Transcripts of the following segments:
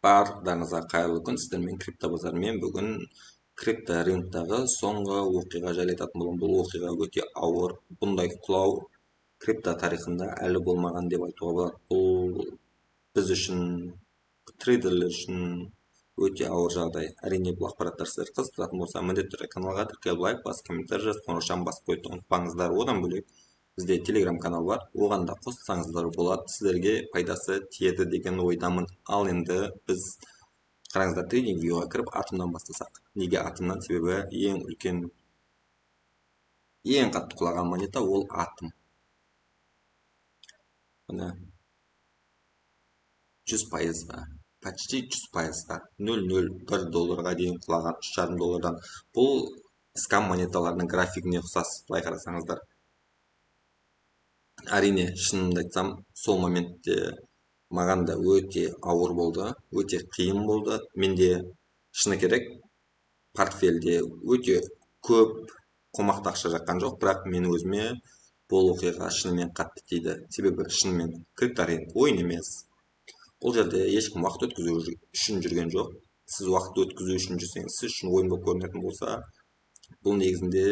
Барлықтарыңызға қайырлы күн. Сіздермен крипто базарымен бүгін крипто рыноктағы соңғы оқиға жайлы айтатын боламын. Бұл оқиға өте ауыр. Бұндай құлау крипто тарихында әлі болмаған деп айтуға болады. Бұл біз үшін, трейдерлер үшін өте ауыр жағдай. Әрине бұл ақпараттар сіздерді қызықтыратын болса, міндетті түрде каналға тіркеліп лайк басып, комментарий жазып, қоңырауын басып қоюды ұмытпаңыздар. Одан бөлек бізде телеграм канал бар, оған да қоссаңыздар болады, сіздерге пайдасы тиеді деген ойдамын. Ал енді біз қараңыздар, трейдинг вьюға кіріп атомнан бастасақ. Неге атомнан? Себебі ең қатты құлаған монета ол атом. Міне 100%-ға, почти 100%-ға, 0,01 долларға дейін құлаған, 3,5 доллардан. Бұл скам монеталарының графигіне ұқсас, былай қарасаңыздар. Әрине, шынымды айтсам, сол моментте маған да өте ауыр болды, өте қиын болды. Менде шыны керек, портфельде өте көп қомақты ақша жаққан жоқ, бірақ мен өзіме бұл оқиға шынымен қатты тиді. Себебі шынымен крипторынок ойын емес. Бұл жерде ешкім уақыт өткізу үшін жүрген жоқ. Сіз уақыт өткізу үшін жүрсеңіз, сіз үшін ойын болып көрінетін болса, бұл негізінде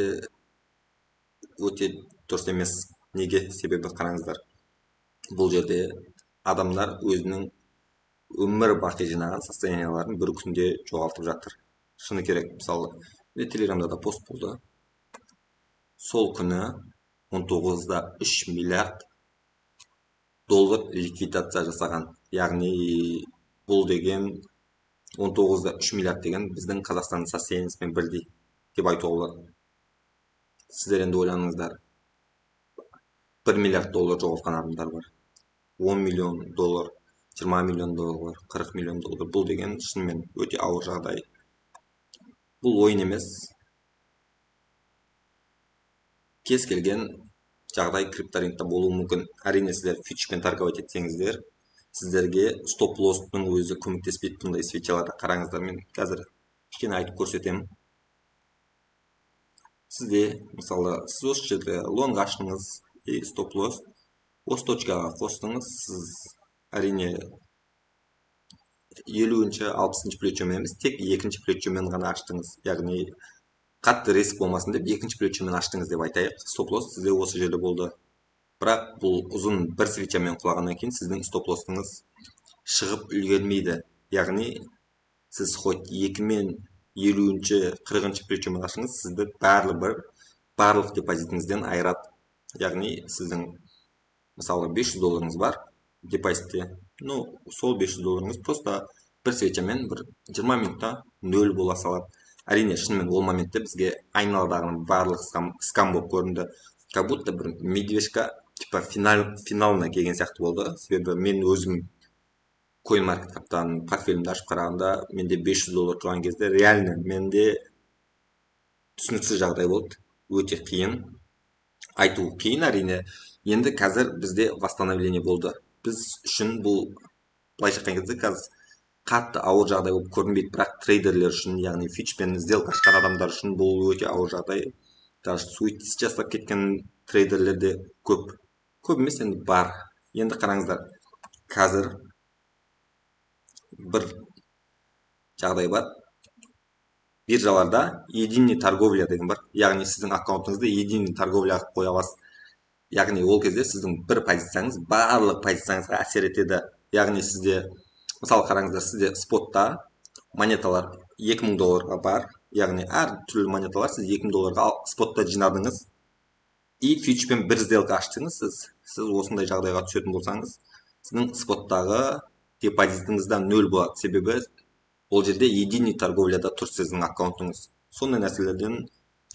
өте дұрыс емес. Неге? Себебі қараңыздар, бұл жерде адамдар өзінің өмір бақи жинаған состоянияларын бір күнде жоғалтып жатыр. Шыны керек, мысалы, телеграмда да пост болды. Сол күні 19-да 3 миллиард доллар ликвидация жасаған. Яғни бұл деген 19-да 3 миллиард деген біздің Қазақстанның состояниясымен бірдей деп айтуға болады. Сіздер енді ойланыңыздар, 1 миллиард доллар жоғалтқан адамдар бар. 10 миллион доллар, 20 миллион доллар, 40 миллион доллар. Бұл деген шынымен өте ауыр жағдай. Бұл ойын емес. Кез келген жағдай крипторынокта болуы мүмкін. Әрине, сіздер фьючерспен торговать етсеңіздер, сіздерге стоп-лосстың өзі көмектеспейді бұндай свечаларда. Қараңыздар, мен қазір кішкене айтып көрсетемін. Сізде, мысалы, сіз осы жерде лонг аштыңыз, стоп-лосс осы точкаға қостыңыз, сіз әрине 50-ші, 60-ші плечомен емес, тек 2-ші плечомен ғана аштыңыз. Яғни қатты риск болмасын деп 2-ші плечомен аштыңыз деп айтайық. Стоп-лосс сізде осы жерде болды. Бірақ бұл ұзын бір свечамен құлағаннан кейін сіздің стоп-лоссыңыз шығып үлгермейді. Яғни сіз хоть 2 мен 50-ші, 40-ші плечомен аштыңыз, сізді барлық депозитіңізден айырады. Яғни сіздің, мысалы, 500 долларыңыз бар депозитте. Сол 500 долларыңыз просто бір свечамен 20 минутта 0 бола салады. Әрине, шынымен ол моментте бізге айналадағының барлық скам болып көрінді. Как будто бір медвежка типа финалына келген сияқты болды. Себебі мен өзім CoinMarketCap'тан портфелімді ашып қарағанда, менде 500 доллар тұрған кезде реально менде түсініксіз жағдай болды. Өте қиын. Айту қиын, әрине. Енді қазір бізде восстановление болды. Біз үшін бұл, былайша айтқан кезде, қазір қатты ауыр жағдай болып көрінбейді, бірақ трейдерлер үшін, яғни фьючерспен сделка ашқан адамдар үшін бұл өте ауыр жағдай. Даже суицид жасап кеткен трейдерлер де көп. Көп емес, енді бар. Енді қараңыздар, қазір бір жағдай бар. Биржаларда единый торговля деген бар. Яғни сіздің аккаунтыңызды единый торговля қоя аласыз. Яғни ол кезде сіздің бір позицияңыз барлық позицияңызға әсер етеді. Яғни сізде, мысалы, қараңыздар, сізде спотта монеталар 2000 долларға бар. Яғни әр түрлі монеталар сіз 2000 долларға спотта жинадыңыз. И фьючерспен бір сделка аштыңыз. Сіз осындай жағдайға түсетін болсаңыз, сіздің споттағы депозитіңізда 0 болады. Себебі ол жерде единый торговляда тұр сіздің аккаунтыңыз. Сондай нәрселерден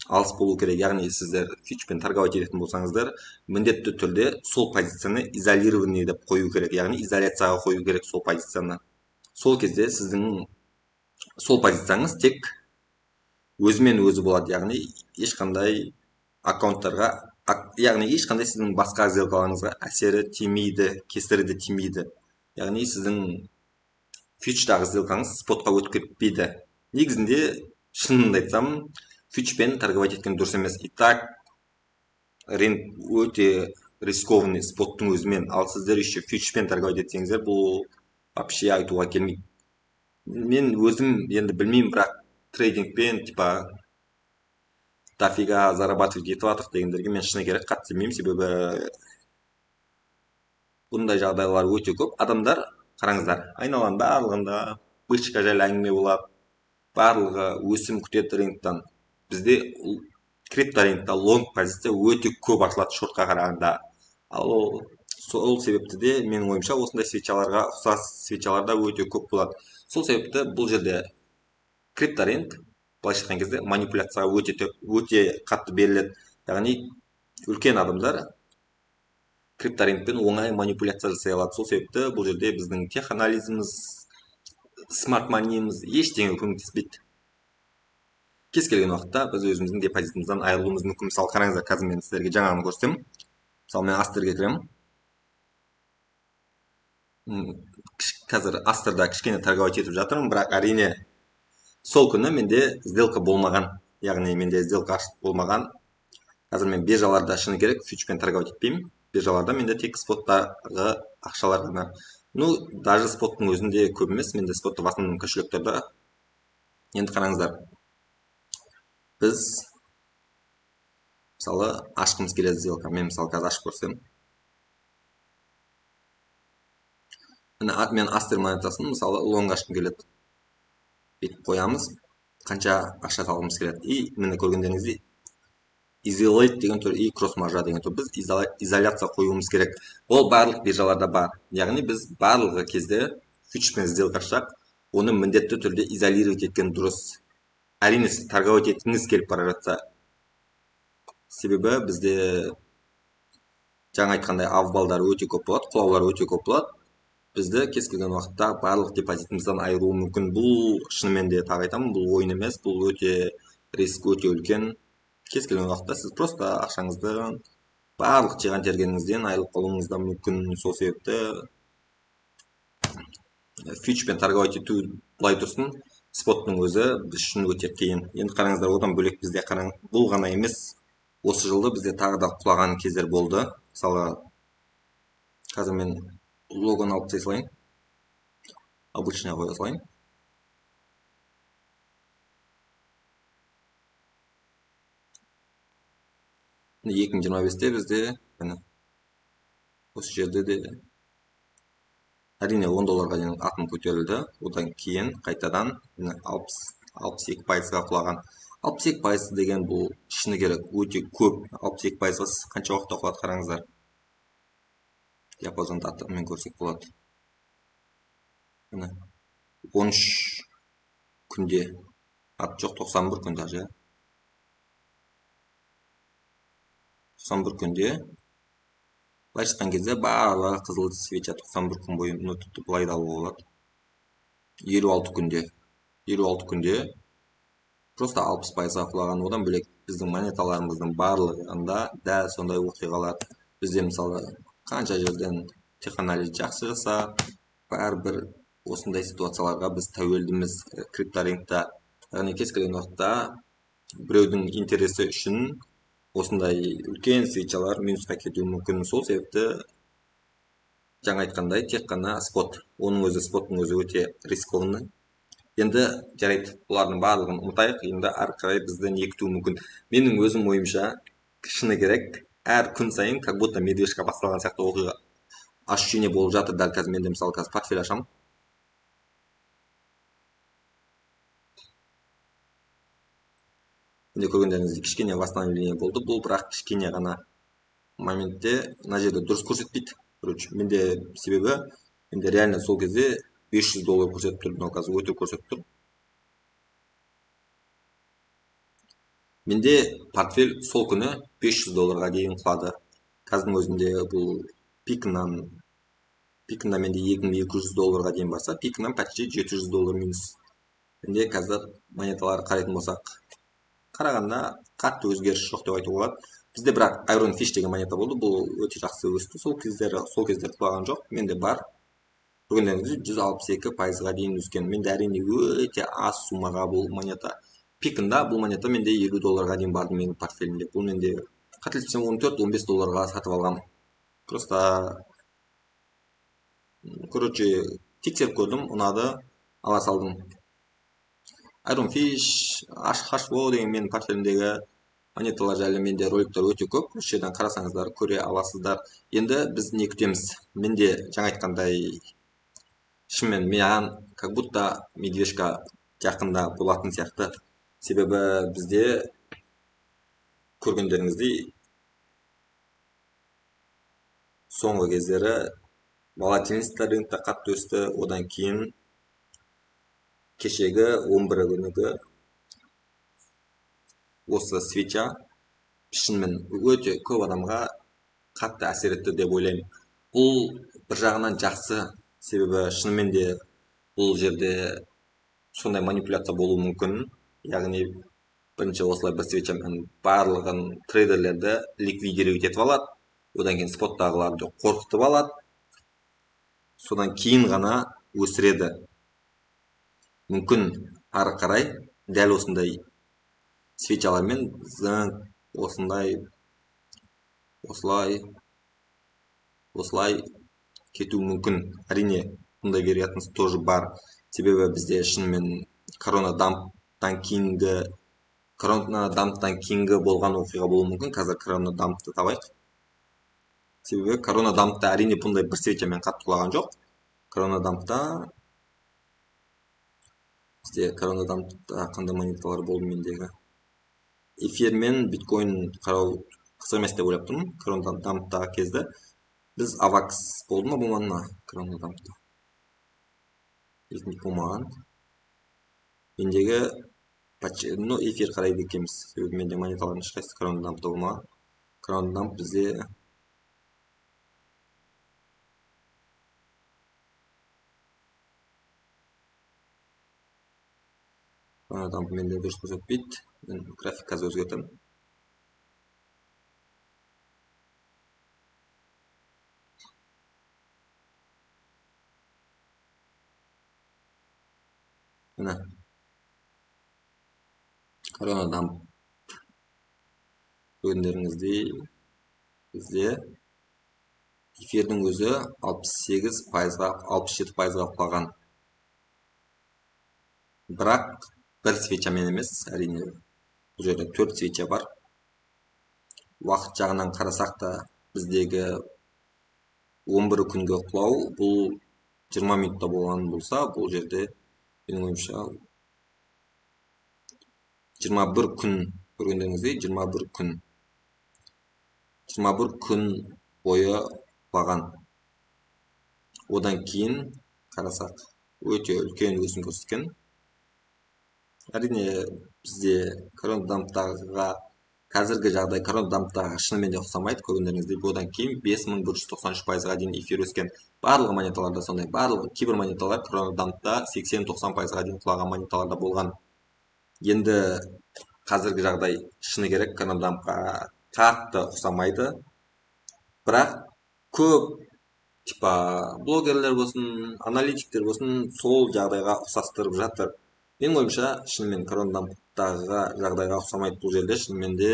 алыс болу керек. Яғни сіздер фьючерспен торговать ететін болсаңыздар, міндетті түрде сол позицияны изолированный деп қою керек. Яғни изоляцияға қою керек сол позицияны. Сол кезде сіздің сол позицияңыз тек өзімен өзі болады. Яғни ешқандай аккаунттарға, яғни ешқандай сіздің басқа сделкаларыңызға әсері тимейді, кесірі де тимейді. Яғни сіздің фьючердағы сделкаңыз спотқа өтіп кетпейді. Негізінде, шынымды айтсам, фьючерспен торговать еткен дұрыс емес. И так рынок өте рискованный споттың өзімен. Ал сіздер еще фьючерспен торговать етсеңіздер, бұл вообще айтуға келмейді. мен өзім енді білмеймін, бірақ трейдингпен типа дофига зарабатывать етіп жатырық дегендерге мен шыны керек қатты сенбеймін. Себебі бұндай жағдайлар өте көп. Адамдар, қараңыздар, айналаның барлығында бычка жайлы әңгіме болады, барлығы өсім күтеді рыноктан. Бізде крипто рынокта лонг позиция өте көп ашылады шортқа қарағанда. Ал сол себепті де менің ойымша осындай свечаларға ұқсас свечаларда өте көп болады. Сол себепті бұл жерде крипто рынок былайша айтқан кезде манипуляцияға өте қатты беріледі. Яғни үлкен адамдар крипто рынокпен оңай манипуляция жасай алады. Сол себепті бұл жерде біздің тех анализіміз, смарт маниіміз ештеңе көмектеспейді. Кез келген уақытта біз өзіміздің депозитімізден айырылуымыз мүмкін. Мысалы, қараңыздар, қазір мен сіздерге жаңағыны көрсетемін. Мысалы, мен астерге кіремін. Қазір астерда кішкене торговать етіп жатырмын, бірақ әрине сол күні менде сделка болмаған. Яғни менде сделка ашық болмаған. Қазір мен биржаларда шыны керек фьючерспен торговать етпеймін. Биржаларда менде тек споттағы ақшалар ғана. Даже споттың өзінде көп емес, менде спотта басым кошелектерде. Енді қараңыздар. Біз мысалы ашқымыз келеді сделка. Мен мысалы қазір ашып көрсем. Мен астер монетасын мысалы лонг ашқым келеді. Бүйтіп қоямыз. Қанша ақша салғымыз келеді. И міне көргендеріңіздей изолейт деген түр, и кросс маржа деген түр. Біз изоляция қоюымыз керек. Ол барлық биржаларда бар. Яғни біз барлығы кезде фьючерспен сделка ашсақ, оны міндетті түрде изолировать еткен дұрыс. Әрине сіз торговать еткіңіз келіп бара жатса. Себебі бізде жаңа айтқандай авбалдар өте көп болады, құлаулар өте көп болады. Бізді кез келген уақытта барлық депозитімізден айыруы мүмкін. Бұл шынымен де тағы айтамын, бұл ойын емес, бұл өте риск өте үлкен. Кез келген уақытта сіз просто ақшаңызды барлық жиған тергеніңізден айырылып қалуыңыз да мүмкін. Сол себепті фьючерспен торговать ету былай тұрсын, споттың өзі біз үшін өте қиын. Енді қараңыздар, одан бөлек бізде бұл ғана емес, осы жылды бізде тағы да құлаған кездер болды. Мысалы, қазір мен логоны алып тастай салайын. Обычный қоя салайын. Міне 2025-те бізде осы жерде де әрине $10 дейін атын көтерілді. Одан кейін қайтадан 62%-ға құлаған. 62% деген бұл шыны керек өте көп. 62%-ға қанша уақытта құлады қараңыздар. Диапазонда атымен көрсек болады. 13 күнде. Ат жоқ, 91 күн даже. 91 күнде. Былай шыққан кезде барлығы қызыл свеча 91 күн бойы тіпті былай да алуға болады. 56 күнде. 56 күнде просто 60%-ға құлаған. Одан бөлек біздің монеталарымыздың барлығында дәл сондай оқиғалар. Бізде мысалы қанша жерден теханализ жақсы жаса, бәрібір осындай ситуацияларға біз тәуелдіміз крипто рынокта. Яғни кез келген уақытта біреудің интересі үшін осындай үлкен свечалар минусқа кетуі мүмкін. Сол себепті жаңа айтқандай тек қана спот. Оның өзі споттың өзі өте рискованный. Енді жарайды, бұлардың барлығын ұмытайық. Енді ары қарай бізден не күтуі мүмкін. Менің өзім ойымша шыны керек, әр күн сайын как будто медвежка басталған сияқты оқиға ощущение болып жатыр. Дәл қазір менде мысалы қазір портфель ашамын. Міне көргендеріңіздей кішкене восстановление болды. Бұл бірақ кішкене ғана моментте мына жерде дұрыс көрсетпейді. Менде себебі менде реально сол кезде $500 көрсетіп тұр. Мынау қазір өте көрсетіп тұр. Менде портфель сол күні $500-ға дейін құлады. Қазірдің өзінде бұл пикында менде $2200-ға дейін барса, пикынан почти $700 минус. Менде қазір монеталары қарайтын болсақ, қарағанда қатты өзгеріс жоқ деп айтуға болады. Бізде бірақ Iron Fish деген монета болды. Бұл өте жақсы өсті. Сол кезде құлаған жоқ. Менде бар. Көргендеріңізде 162%-ға дейін өскен. Менде әрине өте аз суммаға бұл монета. Пикында бұл монета менде $50-ға дейін барды менің портфелімде. Бұл менде қателеспесем $14-15-ға сатып алғам. Просто тексеріп көрдім, ұнады. ала салдым. Iron Fish, H2O деген менің портфелімдегі монеталар жайлы менде роликтер өте көп. Осы жерден қарасаңыздар көре аласыздар. Енді біз не күтеміз? Менде жаңа айтқандай, шынымен маған как будто медвежка жақында болатын сияқты. Себебі бізде көргендеріңіздей соңғы кездері волатильность рынокта қатты өсті. Одан кейін кешегі 11 күнігі осы свеча шынымен өте көп адамға қатты әсер етті деп ойлаймын. Бұл бір жағынан жақсы, себебі шынымен де бұл жерде сондай манипуляция болуы мүмкін. Яғни бірінші осылай бір свечамен барлығын трейдерлерді ликвидировать етіп алады, одан кейін споттағыларды қорқытып алады, содан кейін ғана өсіреді. Мүмкін ары қарай дәл осындай свечалармен осылай кетуі мүмкін. Әрине, бұндай вероятность тоже бар. Себебі бізде шынымен корона дамптан кейінгі болған оқиға болуы мүмкін. Қазір корона дампты табайық. Себебі корона дампта әрине бұндай бір свечамен қатты құлаған жоқ. Корона дампта қандай монеталар болды мендегі? Эфир мен биткоин қарау қызық емес деп ойлап тұрмын. Корона дамптағы кезді біз авакс болды ма болмады ма корона дампта? Болмаған. Мендегі эфир қарайды екенбіз. Себебі менде монеталардың ешқайсысы корона дампта болмаған. Корона дамп бізде менде дұрыс көрсетпейді. Мен график қазір өзгертемін. Міне корона дамп көргендеріңіздей бізде эфирдің өзі 68-67%-ға құлаған. Бірақ бір свечамен емес, әрине бұл жерде 4 свеча бар. Уақыт жағынан қарасақ та біздегі 11 күнге құлау бұл 20 минутта болған болса, бұл жерде менің ойымша 21 күн көргендеріңіздей 21 күн бойы құлаған. Одан кейін қарасақ өте үлкен өсім көрсеткен. Әрине бізде корона дамптағы қазіргі жағдай корона дамптағы шынымен де ұқсамайды. Көргендеріңіздей одан кейін 5193%-ға дейін эфир өскен. Барлығы монеталарда сондай. Кейбір монеталар корона дампта 80-90%-ға дейін құлаған монеталарда болған. Енді қазіргі жағдай шыны керек корона дампқа қатты ұқсамайды. Бірақ көп блогерлер болсын, аналитиктер болсын, сол жағдайға ұқсастырып жатыр. Менің ойымша шынымен корона дамптағы жағдайға ұқсамайды. Бұл жерде шынымен де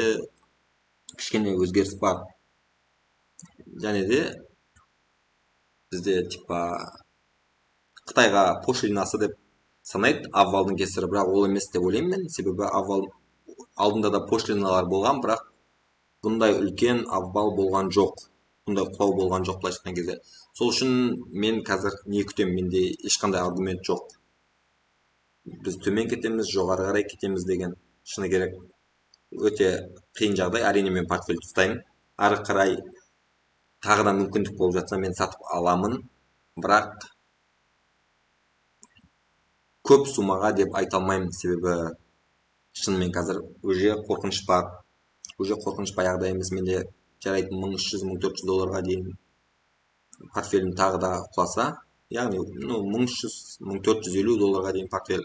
кішкене өзгеріс бар. Және де бізде Қытайға пошлинасы деп санайды аввалдың кесірі, бірақ ол емес деп ойлаймын мен. Себебі аввал алдында да пошлиналар болған, бірақ бұндай үлкен аввал болған жоқ. Бұндай құлау болған жоқ былайша айтқан кезде. Сол үшін мен қазір не күтемін? Менде ешқандай аргумент жоқ. Біз төмен кетеміз, жоғары қарай кетеміз деген шыны керек өте қиын жағдай. Әрине мен портфель ұстаймын. Ары қарай тағы да мүмкіндік болып жатса мен сатып аламын. Бірақ көп сумаға деп айта алмаймын, себебі шынымен қазір уже қорқыныш бар. Уже қорқыныш баяғыда емес, менде жарайды $1300-1400 дейін портфелім тағы да құласа, яғни $1300-1450 дейін портфель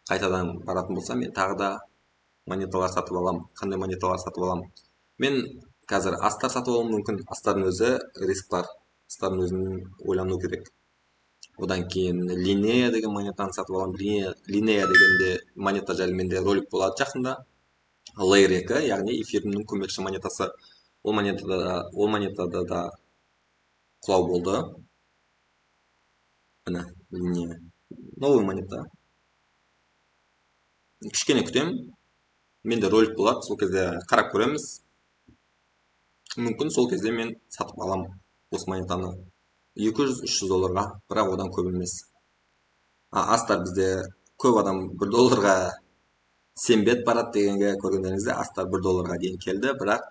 қайтадан баратын болса, мен тағы да монеталар сатып аламын. Қандай монеталар сатып аламын? Мен қазір астар сатып алуым мүмкін. Астардың өзі риск бар. Астардың өзін ойлану керек. Одан кейін линея деген монетаны сатып аламын. Линея дегенде монета жайлы менде ролик болады жақында. Layer 2, яғни эфирімнің көмекші монетасы. Ол монетада да құлау болды. Міне, линея. новый монета. Кішкене күтемін. Менде ролик болады, сол кезде қарап көреміз. Мүмкін сол кезде мен сатып аламын осы монетаны 200-300 долларға, бірақ одан көп емес. Астар бізде көп адам 1 долларға сенбет барады дегенге көргендеріңізде астар 1 долларға дейін келді, бірақ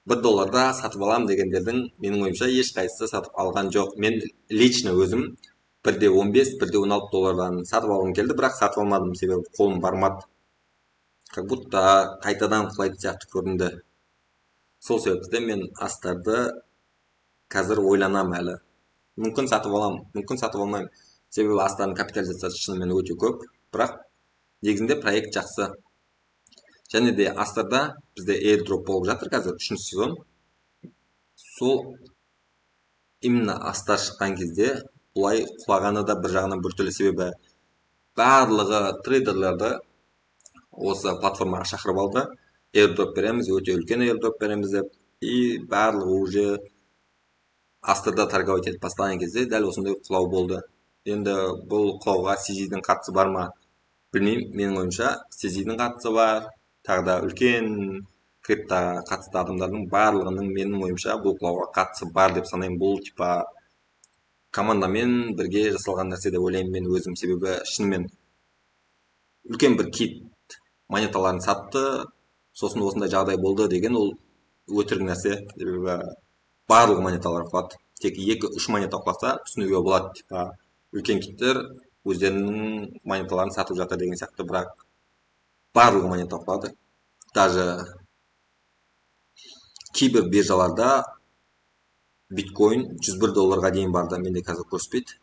1 долларда сатып алам дегендердің менің ойымша ешқайсысы сатып алған жоқ. Мен лично өзім 1.15, 1.16 доллардан сатып алғым келді, бірақ сатып алмадым, себебі қолым бармады. Как будто қайтадан құлайтын сияқты көрінді. Сол себептен мен астарды қазір ойланам әлі. Мүмкін сатып алам, мүмкін сатып алмаймын. Себебі астардың капитализациясы шынымен өте көп, бірақ негізінде проект жақсы. Және де астарда бізде airdrop болып жатыр қазір 3-ші сезон. Сол именно астар шыққан кезде бұлай құлағаны да бір жағынан біртүрлі, себебі барлығы трейдерлерді осы платформаға шақырып алды. Airdrop береміз, өте үлкен airdrop береміз деп, и барлығы уже астарда торговать етіп бастаған кезде дәл осындай құлау болды. Енді бұл құлауға CZ-дің қатысы бар ма? Білмеймін, менің ойымша CZ-дің қатысы бар. Тағы да үлкен криптоға қатысты адамдардың барлығының менің ойымша бұл құлауға қатысы бар деп санаймын. Бұл типа командамен бірге жасалған нәрсе деп ойлаймын мен өзім, себебі шынымен үлкен бір кит монеталарын сатты, сосын осындай жағдай болды деген ол өтірік нәрсе. Себебі барлық монеталар құлады. Тек 2-3 монета құласа түсінуге болады, типа үлкен киттер өздерінің монеталарын сатып жатыр деген сияқты, бірақ барлық монета құлады. Даже кейбір биржаларда биткоин 101 долларға дейін барды, менде қазір көрсетпейді.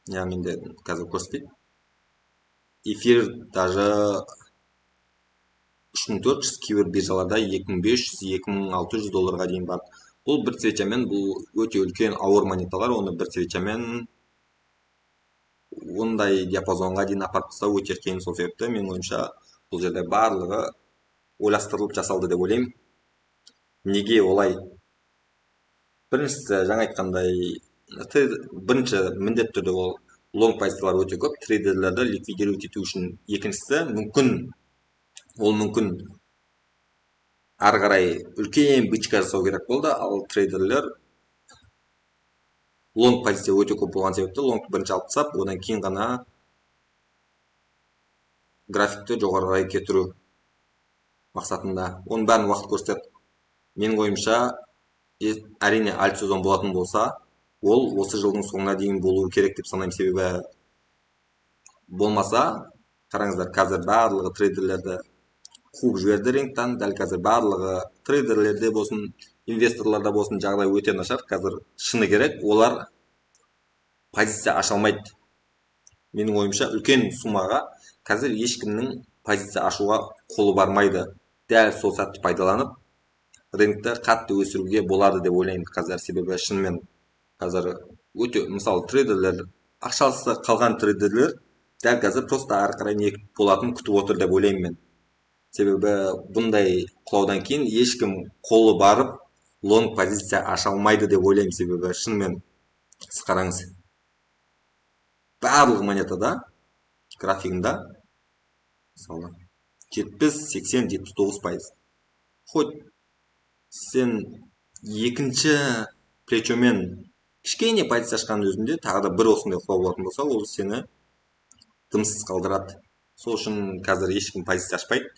Менде қазір көрсетпейді. Эфир даже 3400, кейбір биржаларда 2500-2600 долларға дейін барды. Бұл бір свечамен, бұл өте үлкен ауыр монеталар, оны бір свечамен ондай диапазонға дейін апарып тастау өте қиын. Сол себепті мен ойымша бұл жерде барлығы ойластырылып жасалды деп ойлаймын. Неге олай? Біріншісі, жаңа айтқандай, бірінші міндетті түрде ол лонг позициялар өте көп, трейдерлерді ликвидировать ету үшін. Екіншісі, мүмкін ары қарай үлкен бычка жасау керек болды, ал трейдерлер лонг позиция өте көп болған себепті лонг бірінші алып тастап, одан кейін ғана графикті жоғарыға кетіру мақсатында. Оның бәрін уақыт көрсетеді. Менің ойымша, әрине альт сезон болатын болса, ол осы жылдың соңына дейін болуы керек деп санаймын, себебі болмаса, қараңыздар, қазір барлығы трейдерлерді қуып жіберді рыноктан, дәл қазір барлығы трейдерлерде болсын, инвесторларда болсын жағдай өте нашар. Қазір шыны керек, олар позиция аша алмайды. Менің ойымша, үлкен суммаға қазір ешкімнің позиция ашуға қолы бармайды. Дәл сол сәтті пайдаланып, рынокты қатты өсіруге болады деп ойлаймын қазір, себебі шынымен қазір өте, мысалы, трейдерлер, ақшасы қалған трейдерлер дәл қазір просто ары қарай не болатынын күтіп отыр деп ойлаймын мен. Себебі бұндай құлаудан кейін ешкім қолы барып лонг позиция аша алмайды деп ойлаймын, себебі шынымен сіз қараңыз. Барлық монетада графигында мысалы 70-80-79%. Хоть сен екінші плечомен кішкене позиция ашқан өзінде тағы да бір осындай құлау болатын болса, ол сені дымсыз қалдырады. Сол үшін қазір ешкім позиция ашпайды.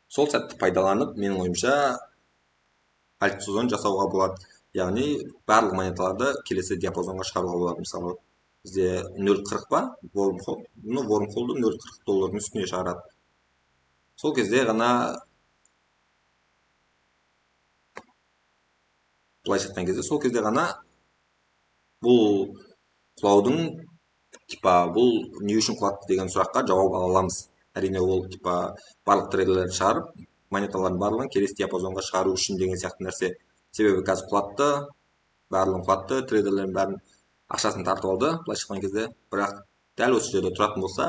Сол сәтті пайдаланып, менің ойымша альт сезон жасауға болады. Яғни барлық монеталарды келесі диапазонға шығаруға болады. Мысалы, бізде 0.40 ба? Вормхолды 0.40 доллардың үстіне шығарады. Сол кезде ғана былайша айтқан кезде, сол кезде ғана бұл құлаудың бұл не үшін құлады деген сұраққа жауап ала аламыз. Әрине ол барлық трейдерлерді шығарып, монеталардың барлығын келесі диапазонға шығару үшін деген сияқты нәрсе. Себебі қазір құлатты, барлығын құлатты, трейдерлердің бәрін ақшасын тартып алды, былайша айтқан кезде. Бірақ дәл осы жерде тұратын болса,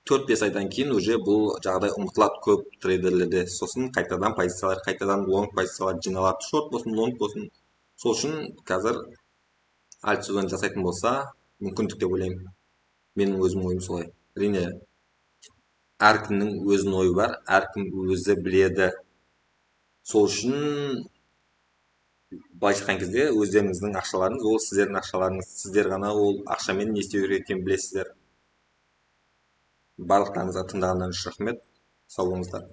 4-5 айдан кейін уже бұл жағдай ұмытылады көп трейдерлерде. Сосын қайтадан позициялар, қайтадан лонг позициялар жиналады, шорт болсын, лонг болсын. Сол үшін қазір альт сезон жасайтын болса, мүмкіндік деп ойлаймын. Менің өзімнің ойым солай. Әрине, әркімнің өзінің ойы бар, әркім өзі біледі. Сол үшін былайша айтқан кезде өздеріңіздің ақшаларыңыз ол сіздердің ақшаларыңыз. Сіздер ғана ол ақшамен не істеу керек екенін білесіздер. Барлықтарыңызға тыңдағандарыңыз үшін рахмет. Сау болыңыздар.